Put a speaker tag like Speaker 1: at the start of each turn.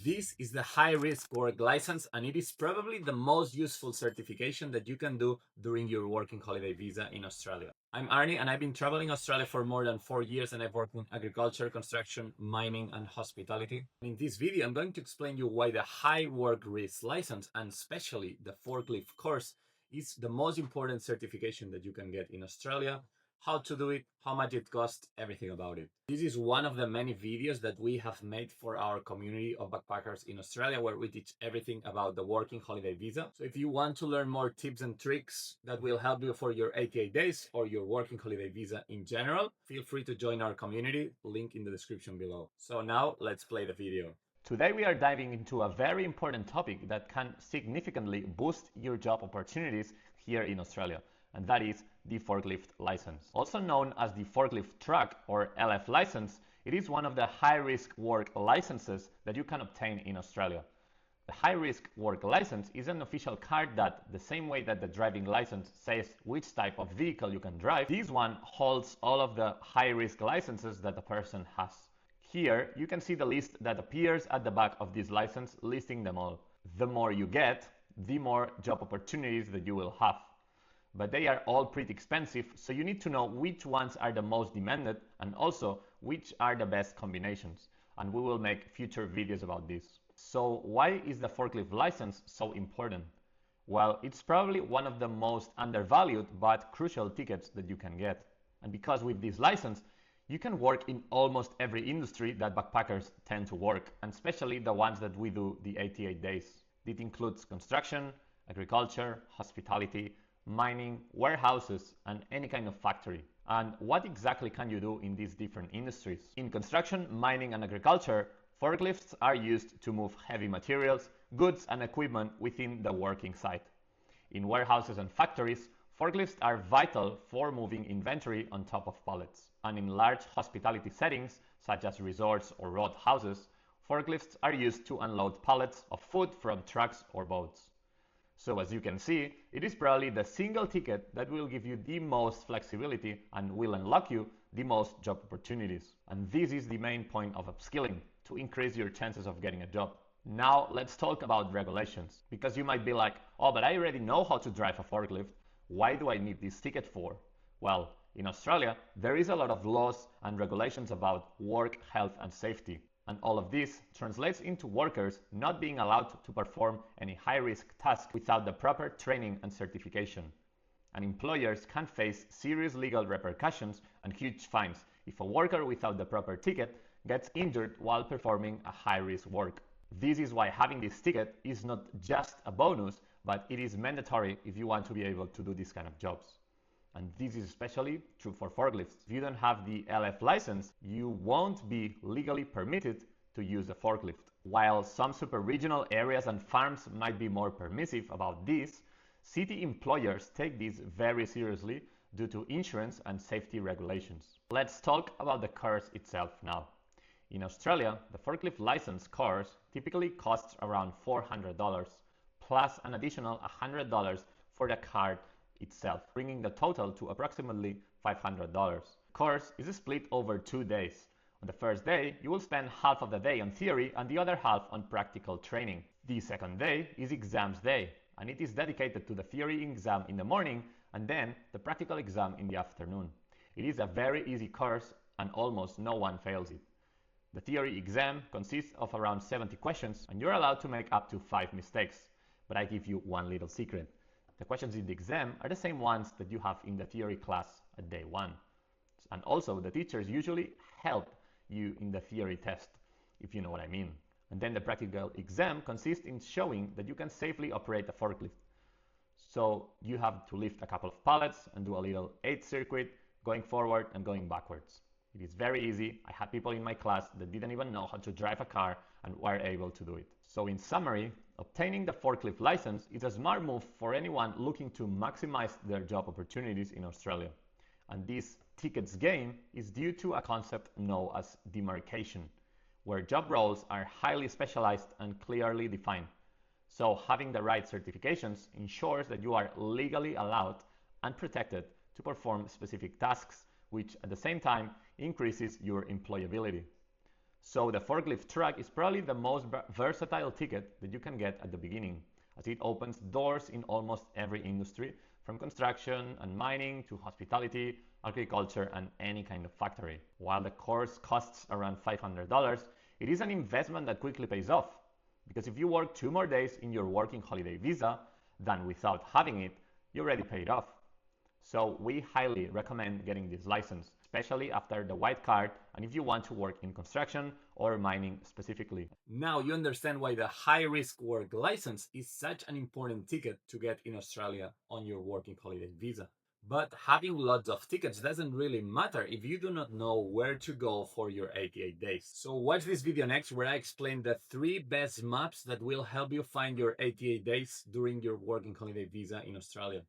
Speaker 1: This is the high-risk work license, and it is probably the most useful certification that you can do during your working holiday visa in Australia. I'm Arnie, and I've been traveling Australia for more than 4 years, and I've worked in agriculture, construction, mining, and hospitality. In this video, I'm going to explain you why the high work risk license, and especially the forklift course, is the most important certification that you can get in Australia, how to do it, how much it costs, everything about it. This is one of the many videos that we have made for our community of backpackers in Australia, where we teach everything about the working holiday visa. So if you want to learn more tips and tricks that will help you for your 88 days or your working holiday visa in general, feel free to join our community, link in the description below. So now let's play the video.
Speaker 2: Today we are diving into a very important topic that can significantly boost your job opportunities here in Australia, and that is the forklift license. Also known as the forklift truck or LF license, it is one of the high-risk work licenses that you can obtain in Australia. The high-risk work license is an official card that, the same way that the driving license says which type of vehicle you can drive, this one holds all of the high-risk licenses that a person has. Here, you can see the list that appears at the back of this license, listing them all. The more you get, the more job opportunities that you will have. But they are all pretty expensive, so you need to know which ones are the most demanded and also which are the best combinations. And we will make future videos about this. So why is the forklift license so important? Well, it's probably one of the most undervalued but crucial tickets that you can get. And because with this license, you can work in almost every industry that backpackers tend to work, and especially the ones that we do the 88 days. It includes construction, agriculture, hospitality, mining, warehouses, and any kind of factory. And what exactly can you do in these different industries? In construction, mining, and agriculture, forklifts are used to move heavy materials, goods, and equipment within the working site. In warehouses and factories, forklifts are vital for moving inventory on top of pallets. And in large hospitality settings, such as resorts or roadhouses, forklifts are used to unload pallets of food from trucks or boats. So as you can see, it is probably the single ticket that will give you the most flexibility and will unlock you the most job opportunities. And this is the main point of upskilling, to increase your chances of getting a job. Now let's talk about regulations, because you might be like, oh, but I already know how to drive a forklift. Why do I need this ticket for? Well, in Australia, there is a lot of laws and regulations about work, health, and safety. And all of this translates into workers not being allowed to perform any high-risk task without the proper training and certification. And employers can face serious legal repercussions and huge fines if a worker without the proper ticket gets injured while performing a high-risk work. This is why having this ticket is not just a bonus, but it is mandatory if you want to be able to do these kind of jobs. And this is especially true for forklifts. If you don't have the LF license, you won't be legally permitted to use a forklift. While some super regional areas and farms might be more permissive about this, city employers take this very seriously due to insurance and safety regulations. Let's talk about the course itself now. In Australia, the forklift license course typically costs around $400, plus an additional $100 for the card itself, bringing the total to approximately $500. The course is split over 2 days. On the first day, you will spend half of the day on theory and the other half on practical training. The second day is exams day, and it is dedicated to the theory exam in the morning and then the practical exam in the afternoon. It is a very easy course and almost no one fails it. The theory exam consists of around 70 questions, and you're allowed to make up to 5 mistakes. But I give you one little secret. The questions in the exam are the same ones that you have in the theory class at day 1. And also, the teachers usually help you in the theory test, if you know what I mean. And then the practical exam consists in showing that you can safely operate a forklift. So you have to lift a couple of pallets and do a little 8 circuit, going forward and going backwards. It is very easy. I had people in my class that didn't even know how to drive a car and were able to do it. So in summary, obtaining the forklift license is a smart move for anyone looking to maximize their job opportunities in Australia. And this tickets game is due to a concept known as demarcation, where job roles are highly specialized and clearly defined. So having the right certifications ensures that you are legally allowed and protected to perform specific tasks, which at the same time increases your employability. So the forklift truck is probably the most versatile ticket that you can get at the beginning, as it opens doors in almost every industry, from construction and mining to hospitality, agriculture, and any kind of factory. While the course costs around $500, it is an investment that quickly pays off. Because if you work 2 more days in your working holiday visa than without having it, you already paid off. So we highly recommend getting this license, especially after the white card and if you want to work in construction or mining specifically.
Speaker 1: Now you understand why the high risk work license is such an important ticket to get in Australia on your working holiday visa. But having lots of tickets doesn't really matter if you do not know where to go for your 88 days. So watch this video next where I explain the 3 best maps that will help you find your 88 days during your working holiday visa in Australia.